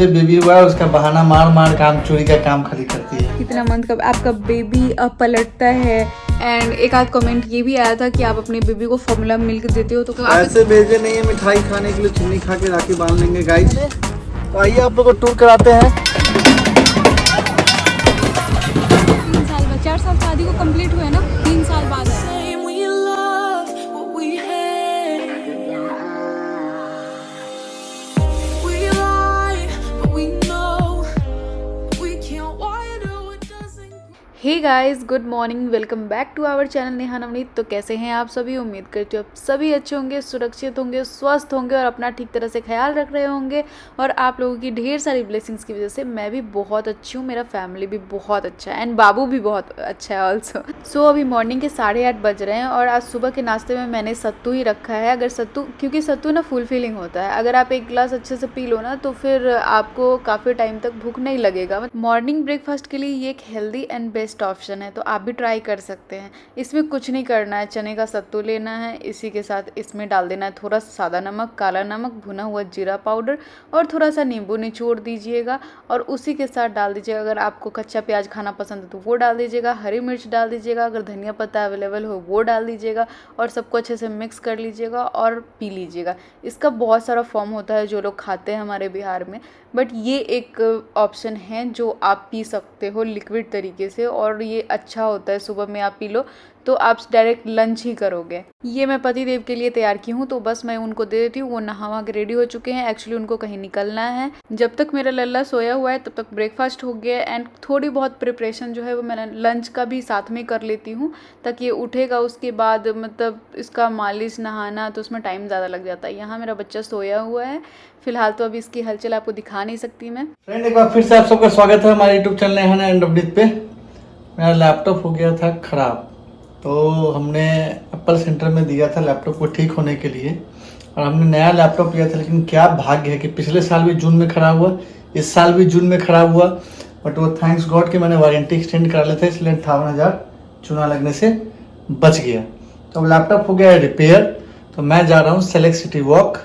से बेबी हुआ है उसका बहाना मार मार काम चोरी का काम खाली करती है। कितना मंथ का आपका बेबी अब पलटता है। एंड एक आध कमेंट ये भी आया था कि आप अपने बेबी को फॉर्मूला मिल्क देते हो तो ऐसे भेजे नहीं है मिठाई खाने के लिए, चुन्नी खा के राखी बांध लेंगे गाइस। तो आइए आप लोग को टूर कराते हैं। 3 साल बाद 4 साल शादी को कंप्लीट हुए ना, 3 साल बाद hey guys, good morning, welcome back to our channel Neha Navneet. तो कैसे हैं आप सभी? उम्मीद करती हूँ आप सभी अच्छे होंगे, सुरक्षित होंगे, स्वस्थ होंगे और अपना ठीक तरह से ख्याल रख रहे होंगे। और आप लोगों की ढेर सारी ब्लेसिंग्स की वजह से मैं भी बहुत अच्छी हूँ, मेरा फैमिली भी बहुत अच्छा है एंड बाबू भी बहुत अच्छा है ऑल्सो। सो अभी मॉर्निंग के 8:30 बज रहे हैं और आज सुबह के नाश्ते में मैंने सत्तू ही रखा है। अगर सत्तू, क्योंकि सत्तू ना फुल फीलिंग होता है, अगर आप एक गिलास अच्छे से पी लो ना तो फिर आपको काफ़ी टाइम तक भूख नहीं लगेगा। मॉर्निंग ब्रेकफास्ट के लिए ये एक हेल्दी एंड बेस्ट ऑप्शन है, तो आप भी ट्राई कर सकते हैं। इसमें कुछ नहीं करना है, चने का सत्तू लेना है, इसी के साथ इसमें डाल देना है थोड़ा सादा नमक, काला नमक, भुना हुआ जीरा पाउडर और थोड़ा सा नींबू निचोड़ दीजिएगा और उसी के साथ डाल दीजिएगा, अगर आपको कच्चा प्याज खाना पसंद है तो वो डाल दीजिएगा, हरी मिर्च डाल दीजिएगा, अगर धनिया पत्ता अवेलेबल हो वो डाल दीजिएगा और सबको अच्छे से मिक्स कर लीजिएगा और पी लीजिएगा। इसका बहुत सारा फॉर्म होता है जो लोग खाते हैं हमारे बिहार में, बट ये एक ऑप्शन है जो आप पी सकते हो लिक्विड तरीके से और ये अच्छा होता है। सुबह में आप पी लो तो आप डायरेक्ट लंच ही करोगे। ये मैं पति देव के लिए तैयार की हूँ, तो बस मैं उनको दे देती हूँ। वो नहा के रेडी हो चुके हैं, एक्चुअली उनको कहीं निकलना है। जब तक मेरा लल्ला सोया हुआ है तब तक ब्रेकफास्ट हो गया एंड थोड़ी बहुत प्रिपरेशन जो है वो मैंने लंच का भी साथ में कर लेती हूँ, ताकि ये उठेगा उसके बाद मतलब इसका मालिश नहाना तो उसमें टाइम ज़्यादा लग जाता है। यहाँ मेरा बच्चा सोया हुआ है फिलहाल, तो अभी इसकी हलचल आपको दिखा नहीं सकती मैं। फ्रेंड एक बार फिर से आप सबका स्वागत है हमारे यूट्यूब चैनल नेहा नवनीत पे। मेरा लैपटॉप हो गया था ख़राब, तो हमने एप्पल सेंटर में दिया था लैपटॉप को ठीक होने के लिए और हमने नया लैपटॉप लिया था। लेकिन क्या भाग्य है कि पिछले साल भी जून में ख़राब हुआ, इस साल भी जून में ख़राब हुआ, बट वो थैंक्स गॉड कि मैंने वारंटी एक्सटेंड करा लिया था, इसलिए 58,000 चूना लगने से बच गया। तो अब लैपटॉप हो गया है रिपेयर, तो मैं जा रहा हूँ सेलेक्ट सिटी वॉक,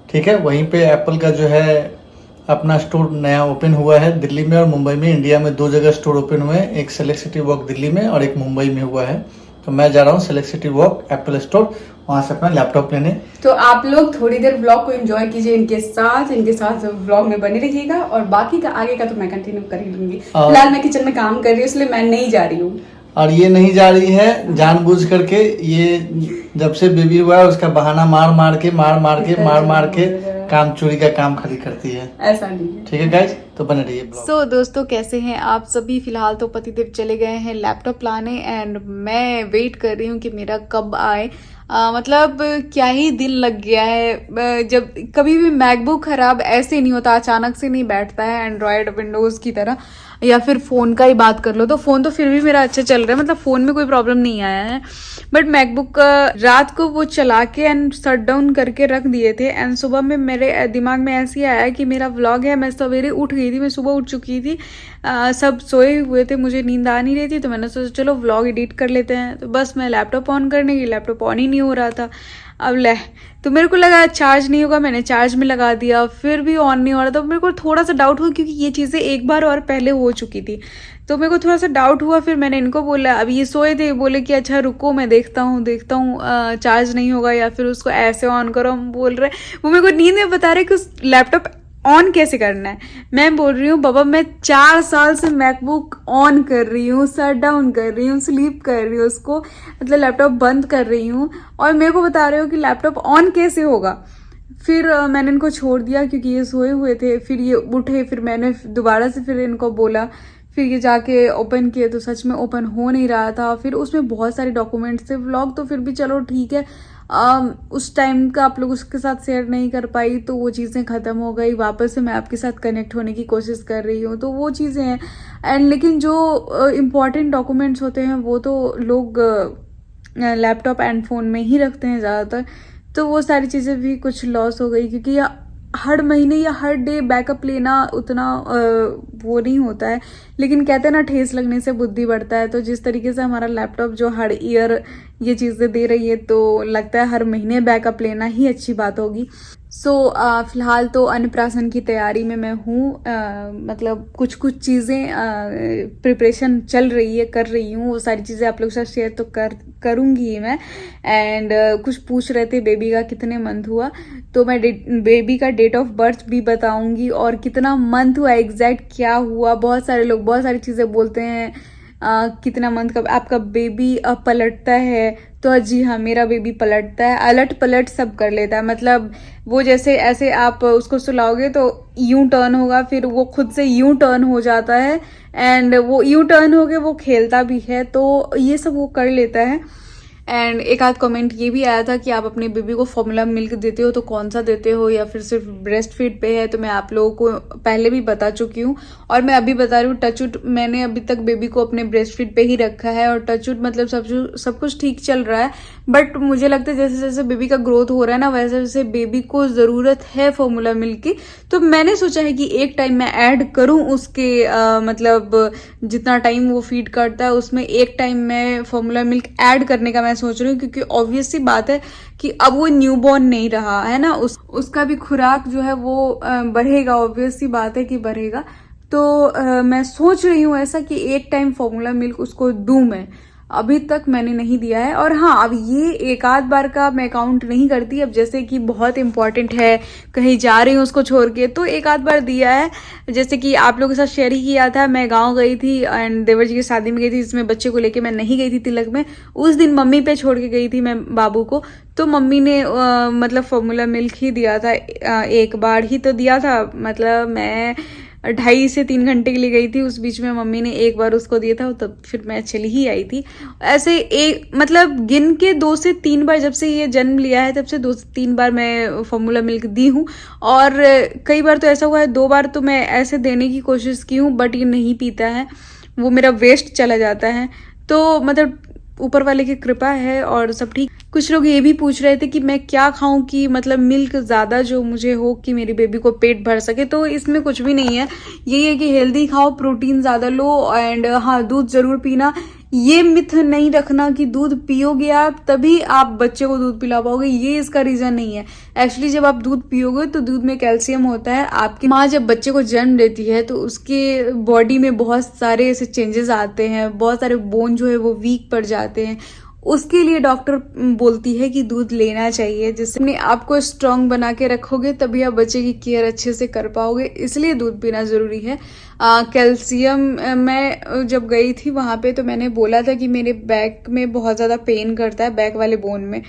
ठीक है। वहीं पे एप्पल का जो है अपना स्टोर नया ओपन हुआ है दिल्ली में और मुंबई में। इंडिया में 2 जगह स्टोर ओपन हुए हैं, एक सेलेक्ट सिटी वॉक दिल्ली में और एक मुंबई में हुआ है। तो मैं जा रहा हूँ select city walk Apple store, वहाँ से अपना लैपटॉप लेने। तो आप लोग थोड़ी देर व्लॉग को एंजॉय कीजिए इनके साथ व्लॉग में बने रहिएगा और बाकी का आगे का तो मैं कंटिन्यू कर ही लूंगी। फिलहाल मैं किचन में काम कर रही हूँ इसलिए मैं नहीं जा रही हूँ। और ये नहीं जा रही है जानबूझ करके, ये जब से बेबी हुआ है उसका बहाना मार मार के काम चोरी का काम खाली करती है। ऐसा नहीं है, ठीक है गाइस, तो बने रहिए। सो दोस्तों कैसे हैं आप सभी? फिलहाल तो पतिदेव चले गए हैं लैपटॉप लाने एंड मैं वेट कर रही हूँ कि मेरा कब आए। मतलब क्या ही दिन लग गया है। जब कभी भी मैकबुक खराब ऐसे नहीं होता, अचानक से नहीं बैठता है एंड्रॉयड विंडोज़ की तरह। या फिर फ़ोन का ही बात कर लो तो फ़ोन तो फिर भी मेरा अच्छा चल रहा है, मतलब फ़ोन में कोई प्रॉब्लम नहीं आया है। बट मैकबुक रात को वो चला के एंड शट डाउन करके रख दिए थे एंड सुबह में मेरे दिमाग में ऐसे ही आया कि मेरा व्लॉग है। मैं सवेरे उठ गई थी, मैं सुबह उठ चुकी थी, सब सोए हुए थे, मुझे नींद आ नहीं रही थी, तो मैंने सोचा चलो व्लॉग एडिट कर लेते हैं। तो बस मैं लैपटॉप ऑन करने की, लैपटॉप ऑन ही नहीं हो रहा था। अब तो मेरे को लगा चार्ज नहीं होगा, मैंने चार्ज में लगा दिया, फिर भी ऑन नहीं हो रहा था। तो मेरे को थोड़ा सा डाउट हुआ क्योंकि ये चीज़ें एक बार और पहले हो चुकी थी, तो मेरे को थोड़ा सा डाउट हुआ। फिर मैंने इनको बोला, अभी ये सोए थे, बोले कि अच्छा रुको मैं देखता हूँ चार्ज नहीं होगा या फिर उसको ऐसे ऑन करो। हम बोल रहे, वो मेरे को नींद में बता रहे कि उस लैपटॉप ऑन कैसे करना है। मैं बोल रही हूँ बाबा मैं 4 साल से मैकबुक ऑन कर रही हूँ, शट डाउन कर रही हूँ, स्लीप कर रही हूँ उसको, मतलब लैपटॉप बंद कर रही हूँ और मेरे को बता रहे हो कि लैपटॉप ऑन कैसे होगा। फिर मैंने इनको छोड़ दिया क्योंकि ये सोए हुए थे। फिर ये उठे, फिर मैंने दोबारा से फिर इनको बोला, फिर ये जाके ओपन किए तो सच में ओपन हो नहीं रहा था। फिर उसमें बहुत सारे डॉक्यूमेंट्स थे। व्लॉग तो फिर भी चलो ठीक है, उस टाइम का आप लोग उसके साथ शेयर नहीं कर पाई तो वो चीज़ें ख़त्म हो गई। वापस से मैं आपके साथ कनेक्ट होने की कोशिश कर रही हूँ, तो वो चीज़ें हैं। एंड लेकिन जो इम्पॉर्टेंट डॉक्यूमेंट्स होते हैं वो तो लोग लैपटॉप एंड फ़ोन में ही रखते हैं ज़्यादातर, तो वो सारी चीज़ें भी कुछ लॉस हो गई क्योंकि हर महीने या हर डे बैकअप लेना उतना वो नहीं होता है। लेकिन कहते हैं ना ठेस लगने से बुद्धि बढ़ता है, तो जिस तरीके से हमारा लैपटॉप जो हर ईयर ये चीज़ें दे रही है, तो लगता है हर महीने बैकअप लेना ही अच्छी बात होगी। सो फिलहाल तो अन्नप्राशन की तैयारी में मैं हूँ। मतलब कुछ कुछ चीज़ें प्रिपरेशन चल रही है, कर रही हूँ। वो सारी चीज़ें आप लोगों के साथ शेयर तो करूँगी ही मैं। एंड कुछ पूछ रहे थे बेबी का कितने मंथ हुआ, तो मैं बेबी का डेट ऑफ बर्थ भी बताऊँगी और कितना मंथ हुआ एग्जैक्ट क्या हुआ। बहुत सारे लोग बहुत सारी चीज़ें बोलते हैं, कितना मंथ का आपका बेबी पलटता है, तो जी हाँ, मेरा बेबी पलटता है, अलट पलट सब कर लेता है। मतलब वो जैसे ऐसे आप उसको सुलाओगे तो यूं टर्न होगा, फिर वो खुद से यूं टर्न हो जाता है, एंड वो यूं टर्न होके वो खेलता भी है, तो ये सब वो कर लेता है। एंड एक आध कमेंट ये भी आया था कि आप अपने बेबी को फॉर्मूला मिल्क देते हो तो कौन सा देते हो, या फिर सिर्फ ब्रेस्ट फीड पे है। तो मैं आप लोगों को पहले भी बता चुकी हूँ और मैं अभी बता रही हूँ। टचवुड मैंने अभी तक बेबी को अपने ब्रेस्ट फीड पे ही रखा है और टचवुड मतलब सब कुछ ठीक चल रहा है। बट मुझे लगता है जैसे जैसे बेबी का ग्रोथ हो रहा है ना, वैसे वैसे बेबी को ज़रूरत है फॉर्मूला मिल्क की। तो मैंने सोचा है कि एक टाइम मैं ऐड करूँ उसके मतलब जितना टाइम वो फीड करता है उसमें एक टाइम मैं फॉर्मूला मिल्क ऐड करने का मैं सोच रही हूँ, क्योंकि ऑब्वियस सी बात है कि अब वो न्यूबॉर्न नहीं रहा है ना, उसका भी खुराक जो है वो बढ़ेगा, ऑब्वियस सी बात है कि बढ़ेगा। तो मैं सोच रही हूँ ऐसा कि एक टाइम फॉर्मूला मिल्क उसको दूं मैं। अभी तक मैंने नहीं दिया है। और हाँ, अब ये एक आध बार का मैं काउंट नहीं करती। अब जैसे कि बहुत इंपॉर्टेंट है, कहीं जा रही हूँ उसको छोड़ के, तो एक आध बार दिया है। जैसे कि आप लोगों के साथ शेयर ही किया था, मैं गांव गई थी एंड देवर जी की शादी में गई थी, जिसमें बच्चे को लेके मैं नहीं गई थी तिलक में। उस दिन मम्मी पे छोड़ के गई थी मैं बाबू को, तो मम्मी ने मतलब फॉर्मूला मिल्क ही दिया था। एक बार ही तो दिया था, मतलब मैं 2.5 से 3 घंटे के लिए गई थी, उस बीच में मम्मी ने एक बार उसको दिया था, तब फिर मैं चली ही आई थी। ऐसे एक मतलब गिन के 2 से 3 बार, जब से ये जन्म लिया है तब से 2 से 3 बार मैं फॉर्मूला मिल्क दी हूँ। और कई बार तो ऐसा हुआ है 2 बार तो मैं ऐसे देने की कोशिश की हूँ, बट ये नहीं पीता है, वो मेरा वेस्ट चला जाता है। तो मतलब ऊपर वाले की कृपा है और सब ठीक। कुछ लोग ये भी पूछ रहे थे कि मैं क्या खाऊं कि मतलब मिल्क ज़्यादा जो मुझे हो कि मेरी बेबी को पेट भर सके। तो इसमें कुछ भी नहीं है, यही है कि हेल्दी खाओ, प्रोटीन ज़्यादा लो, एंड हाँ, दूध ज़रूर पीना। ये मिथ नहीं रखना कि दूध पियोगे आप तभी आप बच्चे को दूध पिला पाओगे, ये इसका रीज़न नहीं है। एक्चुअली जब आप दूध पियोगे तो दूध में कैल्शियम होता है। आपकी माँ जब बच्चे को जन्म देती है तो उसके बॉडी में बहुत सारे ऐसे चेंजेस आते हैं, बहुत सारे बोन जो है वो वीक पड़ जाते हैं। उसके लिए डॉक्टर बोलती है कि दूध लेना चाहिए, जिससे अपने आप को स्ट्रांग बना के रखोगे तभी आप बच्चे की केयर अच्छे से कर पाओगे, इसलिए दूध पीना ज़रूरी है। कैल्शियम, मैं जब गई थी वहाँ पे तो मैंने बोला था कि मेरे बैक में बहुत ज़्यादा पेन करता है, बैक वाले बोन में।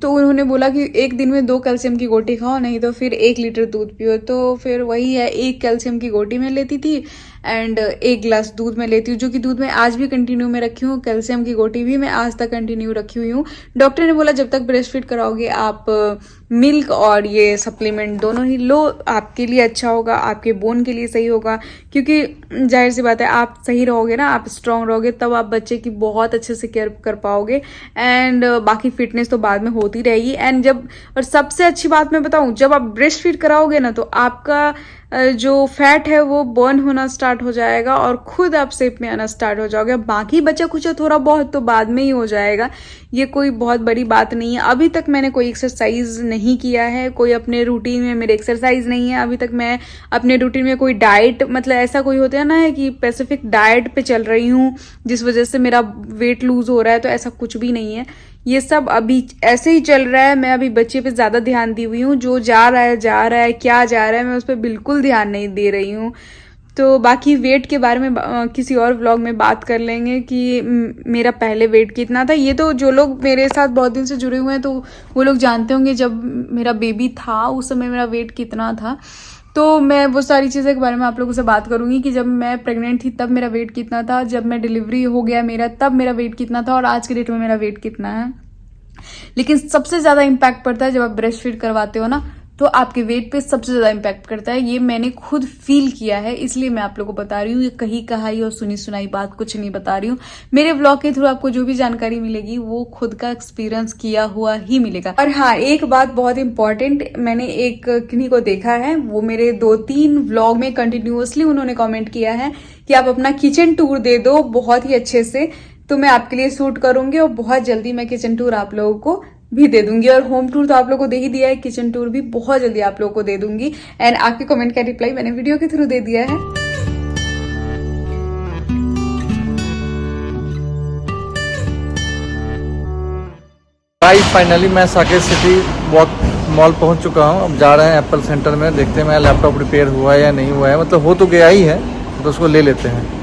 तो उन्होंने बोला कि एक दिन में 2 कैल्शियम की गोटी खाओ, नहीं तो फिर 1 लीटर दूध पियो। तो फिर वही है, 1 कैल्शियम की गोटी में लेती थी एंड 1 गिलास दूध में लेती हूँ, जो कि दूध में आज भी कंटिन्यू में रखी हूँ। कैल्शियम की गोटी भी मैं आज तक कंटिन्यू रखी हुई हूँ। डॉक्टर ने बोला जब तक ब्रेस्ट फीड कराओगे आप मिल्क और ये सप्लीमेंट दोनों ही लो, आपके लिए अच्छा होगा, आपके बोन के लिए सही होगा। क्योंकि जाहिर सी बात है, आप सही रहोगे ना, आप स्ट्रांग रहोगे, तब आप बच्चे की बहुत अच्छे से केयर कर पाओगे। एंड बाकी फिटनेस तो बाद में होती रहेगी। एंड और सबसे अच्छी बात मैं बताऊं, जब आप ब्रेस्ट फीड कराओगे ना तो आपका जो फैट है वो बर्न होना स्टार्ट हो जाएगा और खुद आप शेप में आना स्टार्ट हो जाओगे। बाकी बचा कुछ थोड़ा बहुत तो बाद में ही हो जाएगा, ये कोई बहुत बड़ी बात नहीं है। अभी तक मैंने कोई एक्सरसाइज नहीं किया है, कोई अपने रूटीन में मेरे एक्सरसाइज नहीं है। अभी तक मैं अपने रूटीन में कोई डाइट, मतलब ऐसा कोई होता है ना है कि स्पेसिफिक डाइट पे चल रही हूँ जिस वजह से मेरा वेट लूज हो रहा है, तो ऐसा कुछ भी नहीं है। ये सब अभी ऐसे ही चल रहा है। मैं अभी बच्चे पे ज़्यादा ध्यान दी हुई हूँ, जो जा रहा है क्या जा रहा है, मैं उस पर बिल्कुल ध्यान नहीं दे रही हूँ। तो बाकी वेट के बारे में किसी और व्लॉग में बात कर लेंगे कि मेरा पहले वेट कितना था। ये तो जो लोग मेरे साथ बहुत दिन से जुड़े हुए हैं तो वो लोग जानते होंगे, जब मेरा बेबी था उस समय मेरा वेट कितना था। तो मैं वो सारी चीज़ें के बारे में आप लोगों से बात करूंगी कि जब मैं प्रेग्नेंट थी तब मेरा वेट कितना था, जब मैं डिलीवरी हो गया मेरा तब मेरा वेट कितना था, और आज के डेट में मेरा वेट कितना है। लेकिन सबसे ज़्यादा इम्पैक्ट पड़ता है जब आप ब्रेस्ट फीड करवाते हो ना, तो आपके वेट पे सबसे ज़्यादा इम्पैक्ट करता है। ये मैंने खुद फील किया है, इसलिए मैं आप लोगों को बता रही हूँ। ये कही कहाई और सुनी सुनाई बात कुछ नहीं बता रही हूँ। मेरे व्लॉग के थ्रू आपको जो भी जानकारी मिलेगी वो खुद का एक्सपीरियंस किया हुआ ही मिलेगा। और हाँ, एक बात बहुत इंपॉर्टेंट, मैंने एक किन्हीं को देखा है, वो मेरे 2-3 व्लॉग में कंटिन्यूअसली उन्होंने कॉमेंट किया है कि आप अपना किचन टूर दे दो बहुत ही अच्छे से। तो मैं आपके लिए शूट करूंगी और बहुत जल्दी मैं किचन टूर आप लोगों को भी दे दूंगी। और होम टूर तो आप लोगों को दे ही दिया है, किचन टूर भी बहुत जल्दी आप लोगों को दे दूंगी। एंड आपके कमेंट का रिप्लाई मैंने वीडियो के थ्रू दे दिया है। गाइस फाइनली मैं साकेत सिटी वॉक मॉल पहुंच चुका हूं। अब जा रहे हैं एप्पल सेंटर में, देखते हैं मेरा लैपटॉप रिपेयर हुआ है या नहीं हुआ है। मतलब हो तो गया ही है, तो उसको ले लेते हैं।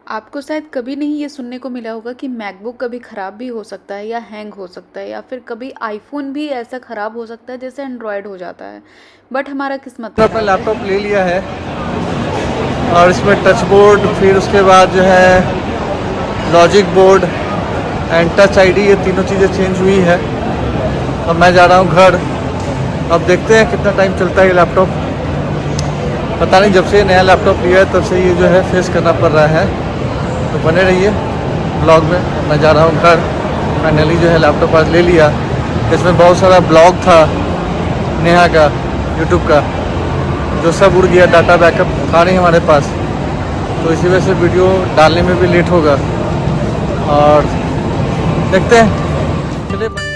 आपको शायद कभी नहीं ये सुनने को मिला होगा कि मैकबुक कभी ख़राब भी हो सकता है या हैंग हो सकता है, या फिर कभी आईफोन भी ऐसा ख़राब हो सकता है जैसे एंड्रॉयड हो जाता है। बट हमारा किस्मत तो अपना लैपटॉप ले लिया है और इसमें टच बोर्ड, फिर उसके बाद जो है logic board and touch ID, ये तीनों चीज़ें चेंज हुई है। अब मैं जा रहा हूँ घर। अब देखते हैं कितना टाइम चलता है ये लैपटॉप। पता नहीं, जब से नया लैपटॉप लिया है तब से ये जो है फेस करना पड़ रहा है। तो बने रहिए ब्लॉग में। मैं जा रहा हूँ घर। फाइनली जो है लैपटॉप आज ले लिया। इसमें बहुत सारा ब्लॉग था नेहा का, यूट्यूब का, जो सब उड़ गया। डाटा बैकअप था नहीं हमारे पास, तो इसी वजह से वीडियो डालने में भी लेट होगा। और देखते हैं, चलिए।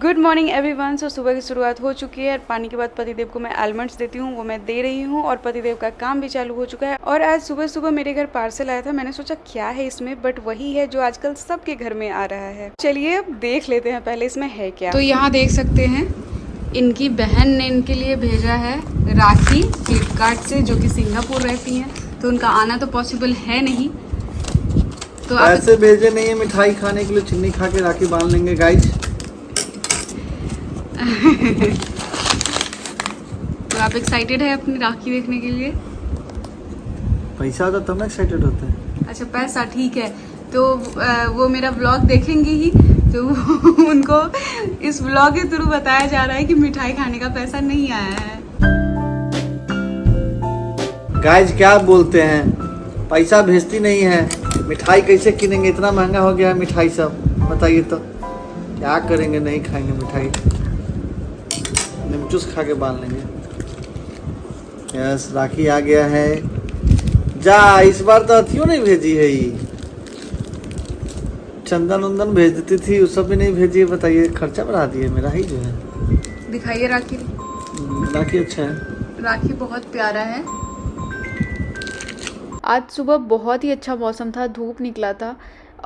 Good morning everyone. सो सुबह की शुरुआत हो चुकी है। पानी के बाद पतिदेव को मैं आलमंड्स देती हूँ, वो मैं दे रही हूँ। और पतिदेव का काम भी चालू हो चुका है। और आज सुबह सुबह मेरे घर पार्सल आया था। मैंने सोचा क्या है इसमें, बट वही है जो आजकल सबके घर में आ रहा है। चलिए अब देख लेते हैं पहले इसमें है क्या। तो यहाँ देख सकते हैं इनकी बहन ने इनके लिए भेजा है राखी फ्लिपकार्ट से, जो कि सिंगापुर रहती हैं, तो उनका आना तो पॉसिबल है नहीं। तो आप ऐसे भेजे नहीं है, मिठाई खाने के लिए चिन्नी खा के राखी बांध लेंगे गाइस। तो आप एक्साइटेड है अपनी राखी देखने के लिए? पैसा होता तब एक्साइटेड होते हैं। अच्छा पैसा, ठीक है। तो वो मेरा ब्लॉग देखेंगे ही, तो उनको इस ब्लॉग के थ्रू बताया जा रहा है कि मिठाई खाने का पैसा नहीं आया है। गाइस क्या बोलते हैं, पैसा भेजती नहीं है, मिठाई कैसे किनेंगे? इतना महंगा हो गया है मिठाई सब, बताइए तो क्या करेंगे? नहीं खाएंगे मिठाई, निमचूस खा के बांध लेंगे। यस, राखी आ गया है। जा, इस बार तो अथियों नहीं भेजी है, ये चंदन उंदन भेज देती थी, वो सब भी नहीं भेजी है। बताइए, खर्चा बढ़ा दिए मेरा ही जो है। दिखाइए राखी। राखी अच्छा है, राखी बहुत प्यारा है। आज सुबह बहुत ही अच्छा मौसम था, धूप निकला था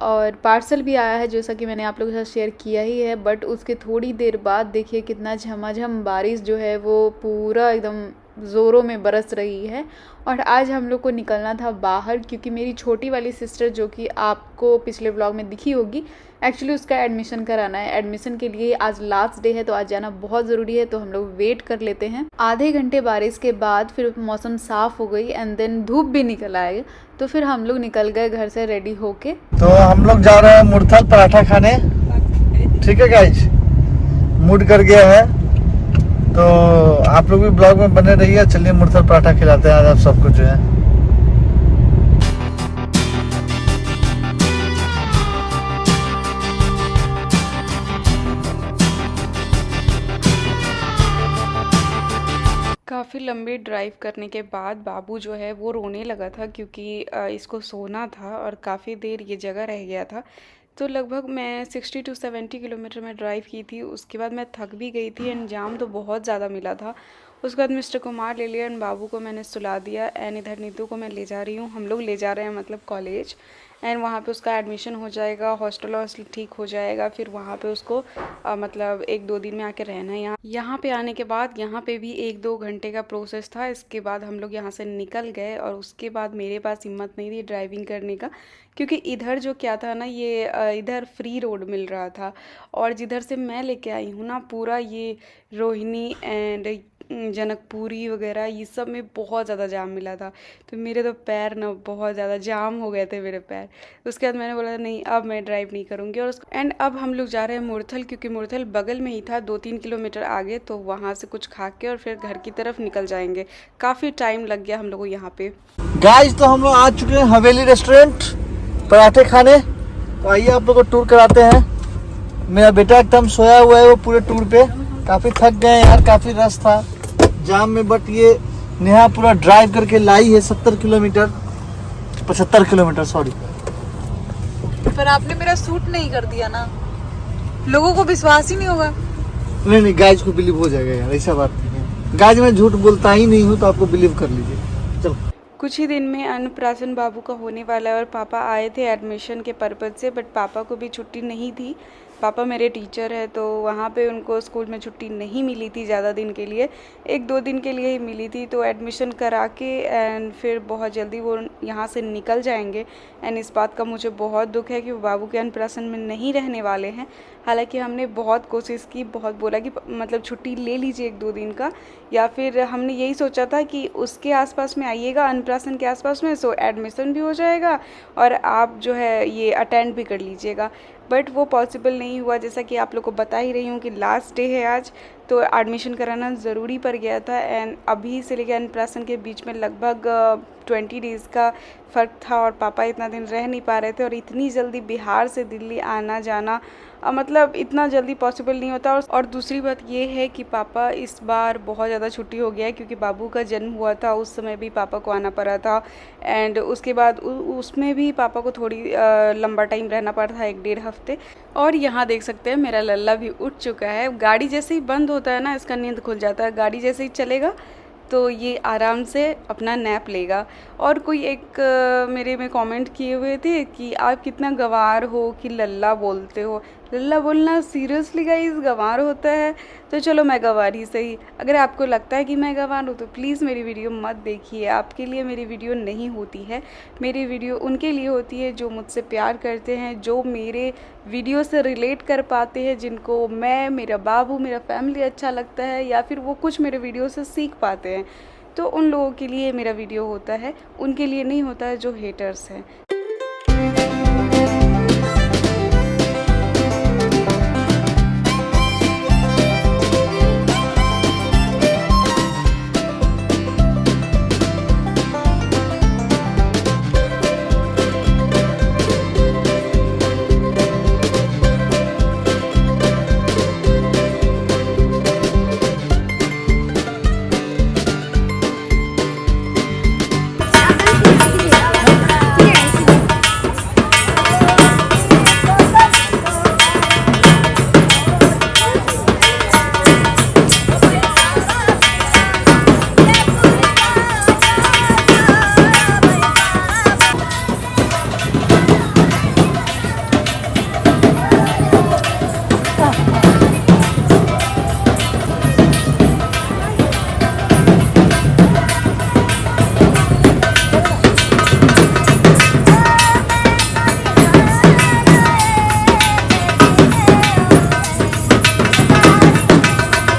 और पार्सल भी आया है, जैसा कि मैंने आप लोगों के साथ शेयर किया ही है। बट उसके थोड़ी देर बाद देखिए कितना झमाझम बारिश जो है वो पूरा एकदम ज़ोरों में बरस रही है। और आज हम लोग को निकलना था बाहर, क्योंकि मेरी छोटी वाली सिस्टर, जो कि आपको पिछले व्लॉग में दिखी होगी, एक्चुअली उसका एडमिशन कराना है। एडमिशन के लिए आज लास्ट डे है, तो आज जाना बहुत ज़रूरी है। तो हम लोग वेट कर लेते हैं। आधे घंटे बारिश के बाद फिर मौसम साफ़ हो गई एंड देन धूप भी निकल आई, तो फिर हम लोग निकल गए घर से रेडी होके। तो हम लोग जा रहे हैं मुरथल पराठा खाने। ठीक है गाइस, मूड कर गया है, तो आप लोग भी ब्लॉग में बने रहिए। चलिए मुरथल पराठा खिलाते हैं आज आप सबको जो है। काफ़ी लंबी ड्राइव करने के बाद बाबू जो है वो रोने लगा था, क्योंकि इसको सोना था और काफ़ी देर ये जगह रह गया था। तो लगभग मैं 60 to 70 किलोमीटर में ड्राइव की थी। उसके बाद मैं थक भी गई थी एंड जाम तो बहुत ज़्यादा मिला था। उसके बाद मिस्टर को मार ले लिया एंड बाबू को मैंने सुला दिया एंड इधर नीतू को मैं ले जा रही हूँ, हम लोग ले जा रहे हैं मतलब कॉलेज। एंड वहाँ पे उसका एडमिशन हो जाएगा, हॉस्टल ठीक हो जाएगा, फिर वहाँ पे उसको मतलब 1-2 दिन में आके रहना है। यहाँ पे आने के बाद यहाँ पे भी 1-2 घंटे का प्रोसेस था। इसके बाद हम लोग यहाँ से निकल गए और उसके बाद मेरे पास हिम्मत नहीं थी ड्राइविंग करने का, क्योंकि इधर जो क्या था ना, ये इधर फ्री रोड मिल रहा था और जिधर से मैं लेके आई हूँ ना, पूरा ये रोहिणी एंड जनकपुरी वगैरह ये सब में बहुत ज़्यादा जाम मिला था। तो मेरे तो पैर ना बहुत ज़्यादा जाम हो गए थे मेरे पैर। उसके बाद मैंने बोला नहीं, अब मैं ड्राइव नहीं करूँगी। और एंड अब हम लोग जा रहे हैं मुरथल, क्योंकि मुरथल बगल में ही था 2-3 किलोमीटर आगे, तो वहाँ से कुछ खा के और फिर घर की तरफ निकल जाएंगे। काफ़ी टाइम लग गया हम लोग को यहाँ पे। गाइस तो हम लोग आ चुके हैं हवेली रेस्टोरेंट पराठे खाने। तो आइए आप लोग को टूर कराते हैं। मेरा बेटा एकदम सोया हुआ है वो पूरे टूर पे। काफ़ी थक गए यार, काफ़ी रश था जाम में, बट ये नेहा पूरा ड्राइव करके लाई है 75 किलोमीटर सॉरी। पर आपने मेरा सूट नहीं कर दिया ना, लोगों को विश्वास ही नहीं होगा। नहीं गाइज को बिलीव हो जाएगा यार, ऐसा बात नहीं है। गाइज मैं झूठ बोलता ही नहीं हूँ, तो आपको बिलीव कर लीजिए। चलो। कुछ ही दिन में अन्नप्राशन बाबू का होने वाला है और पापा आए थे एडमिशन के पर्पज़ से, बट पापा को भी छुट्टी नहीं थी। पापा मेरे टीचर है, तो वहाँ पे उनको स्कूल में छुट्टी नहीं मिली थी ज़्यादा दिन के लिए, 1-2 दिन के लिए ही मिली थी। तो एडमिशन करा के एंड फिर बहुत जल्दी वो यहाँ से निकल जाएंगे। एंड इस बात का मुझे बहुत दुख है कि वो बाबू के अन्नप्राशन में नहीं रहने वाले हैं। हालांकि हमने बहुत कोशिश की, बहुत बोला कि मतलब छुट्टी ले लीजिए 1-2 दिन का, या फिर हमने यही सोचा था कि उसके आसपास में आइएगा, अन्नप्राशन के आसपास में, सो एडमिशन भी हो जाएगा और आप जो है ये अटेंड भी कर लीजिएगा। बट वो पॉसिबल नहीं हुआ। जैसा कि आप लोग को बता ही रही हूँ कि लास्ट डे है आज, तो एडमिशन कराना ज़रूरी पड़ गया था। एंड अभी से लेकर अन्नप्राशन के बीच में लगभग 20 डेज़ का फ़र्क था और पापा इतना दिन रह नहीं पा रहे थे। और इतनी जल्दी बिहार से दिल्ली आना जाना मतलब इतना जल्दी पॉसिबल नहीं होता। और दूसरी बात ये है कि पापा इस बार बहुत ज़्यादा छुट्टी हो गया है, क्योंकि बाबू का जन्म हुआ था उस समय भी पापा को आना पड़ा था। एंड उसके बाद उसमें भी पापा को थोड़ी लंबा टाइम रहना पड़ा था, 1-1.5 हफ्ते। और यहाँ देख सकते हैं मेरा लल्ला भी उठ चुका है। गाड़ी जैसे ही बंद होता है ना, इसका नींद खुल जाता है। गाड़ी जैसे ही चलेगा तो ये आराम से अपना नैप लेगा। और कोई एक मेरे में कमेंट किए हुए थे कि आप कितना गंवार हो कि लल्ला बोलते हो। लल्ला बोलना सीरियसली गाइस गंवार होता है? तो चलो मैं गंवार ही सही। अगर आपको लगता है कि मैं गंवार हूँ तो प्लीज़ मेरी वीडियो मत देखिए। आपके लिए मेरी वीडियो नहीं होती है, मेरी वीडियो उनके लिए होती है जो मुझसे प्यार करते हैं, जो मेरे वीडियो से रिलेट कर पाते हैं, जिनको मैं, मेरा बाबू, मेरा फैमिली अच्छा लगता है, या फिर वो कुछ मेरे वीडियो से सीख पाते हैं। तो उन लोगों के लिए मेरा वीडियो होता है, उनके लिए नहीं होता है जो हेटर्स हैं।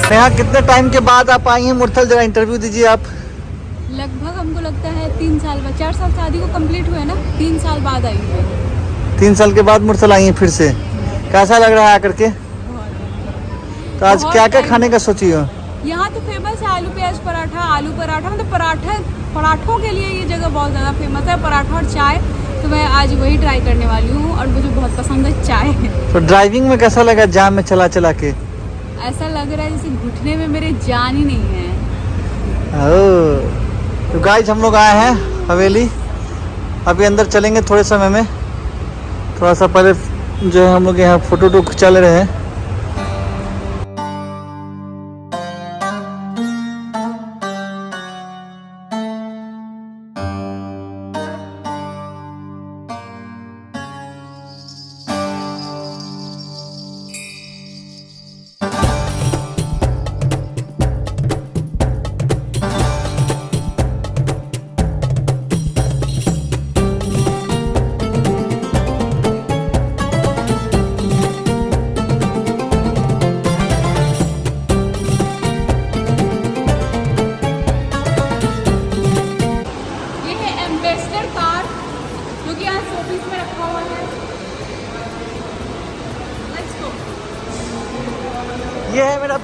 नेहा कितने टाइम के बाद आप आई हैं मुरथल? जरा इंटरव्यू दीजिए आप। लगभग हमको लगता है 3 साल बाद, 4 साल शादी को कंप्लीट हुए ना, 3 साल बाद आई है। 3 साल के बाद मुरथल आई हैं फिर से। कैसा लग रहा है आकर के? तो आज क्या क्या खाने का सोची हो? यहाँ तो फेमस है आलू प्याज पराठा, आलू पराठा, मतलब पराठों के लिए ये जगह बहुत ज़्यादा फेमस है। पराठा और चाय, तो मैं आज वही ट्राई करने वाली हूँ और मुझे बहुत पसंद है चाय। तो ड्राइविंग में कैसा लगा जाम में चला चला के? ऐसा लग रहा है जैसे घुटने में मेरे जान ही नहीं है। तो गाइस हम लोग आए हैं हवेली, अभी अंदर चलेंगे थोड़े समय में। थोड़ा सा पहले जो है हम लोग यहाँ फोटो खिंचा ले रहे हैं।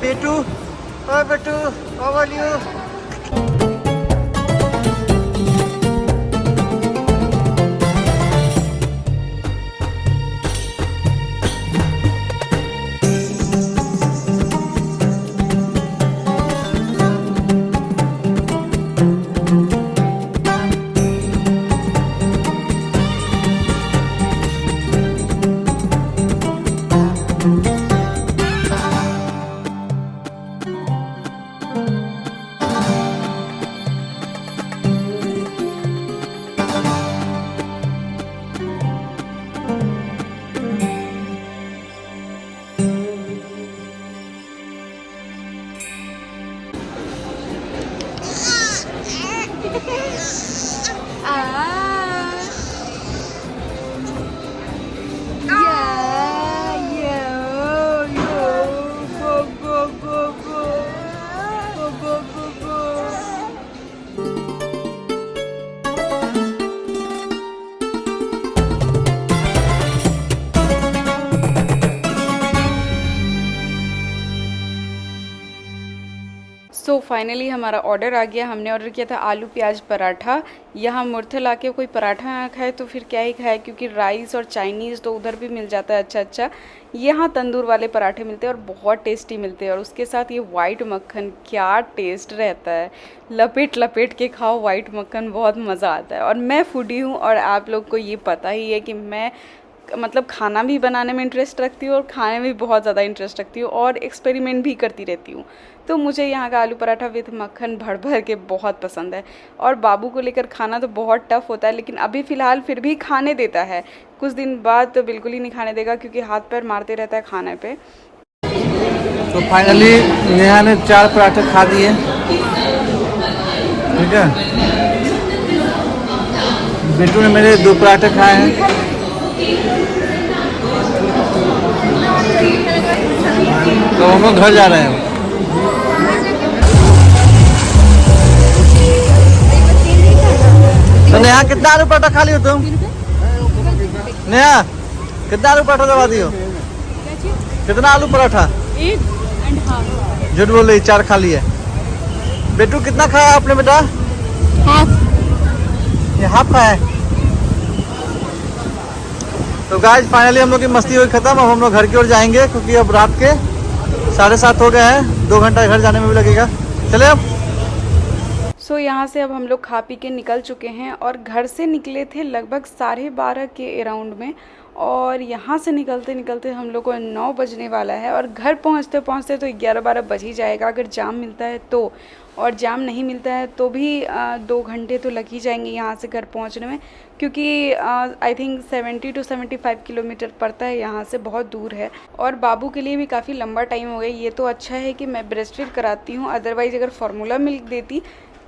बेटू, हाय बेटू, how are you? So finally हमारा ऑर्डर आ गया। हमने ऑर्डर किया था आलू प्याज पराठा। यहाँ मुरथल आके कोई पराठा ना खाए तो फिर क्या ही खाए, क्योंकि राइस और चाइनीज़ तो उधर भी मिल जाता है अच्छा। यहाँ तंदूर वाले पराठे मिलते हैं और बहुत टेस्टी मिलते हैं। और उसके साथ ये वाइट मक्खन, क्या टेस्ट रहता है, लपेट लपेट के खाओ वाइट मक्खन, बहुत मज़ा आता है। और मैं फूडी हूँ और आप लोग को ये पता ही है कि मैं मतलब खाना भी बनाने में इंटरेस्ट रखती हूँ और खाने में भी बहुत ज़्यादा इंटरेस्ट रखती हूँ और एक्सपेरिमेंट भी करती रहती हूँ। तो मुझे यहाँ का आलू पराठा विथ मक्खन भर भर के बहुत पसंद है। और बाबू को लेकर खाना तो बहुत टफ होता है, लेकिन अभी फ़िलहाल फिर भी खाने देता है। कुछ दिन बाद तो बिल्कुल ही नहीं खाने देगा, क्योंकि हाथ पैर मारते रहता है खाने पे। तो फाइनली नेहा ने 4 पराठे खा दिए, ठीक है। बेटू ने मेरे 2 पराठे खाए हैं। तो हम लोग घर जा रहे हैं। तो नेहा कितना आलू पराठा खा लियो तुम? नेहा कितना आलू पराठा दबा दियो? कितना आलू पराठा? 1.5। झूठ बोल रही, 4 खा लिए। बेटू कितना खाया आपने बेटा? ये हाफ खाया है। तो गाइस फाइनली हम लोग की मस्ती हुई खत्म। अब हम लोग घर की ओर जाएंगे, क्योंकि अब रात के 7:30 हो गए हैं। 2 घंटा घर जाने में भी लगेगा। चले अब। सो यहाँ से अब हम लोग खा पी के निकल चुके हैं और घर से निकले थे लगभग 12:30 के अराउंड में। और यहाँ से निकलते निकलते हम लोग को 9 बजने वाला है और घर पहुँचते पहुँचते तो 11-12 बज ही जाएगा, अगर जाम मिलता है तो। और जाम नहीं मिलता है तो भी 2 घंटे तो लग ही जाएंगे यहाँ से घर पहुँचने में, क्योंकि आई थिंक 70 to 75 किलोमीटर पड़ता है यहाँ से, बहुत दूर है। और बाबू के लिए भी काफ़ी लंबा टाइम हो गया। ये तो अच्छा है कि मैं ब्रेस्ट फीड कराती हूँ, अदरवाइज़ अगर फार्मूला मिल्क देती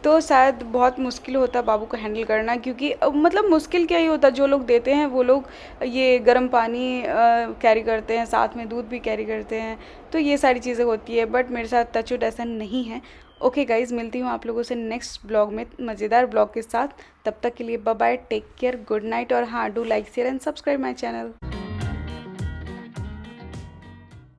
तो शायद बहुत मुश्किल होता बाबू को हैंडल करना, क्योंकि मतलब मुश्किल क्या ही होता, जो लोग देते हैं वो लोग ये गर्म पानी कैरी करते हैं, साथ में दूध भी कैरी करते हैं, तो ये सारी चीज़ें होती है। बट मेरे साथ टचवुड ऐसा नहीं है। ओके गाइज़, मिलती हूँ आप लोगों से नेक्स्ट ब्लॉग में मज़ेदार ब्लॉग के साथ। तब तक के लिए bye bye, take care, good night. और हाँ, do like share and subscribe my channel.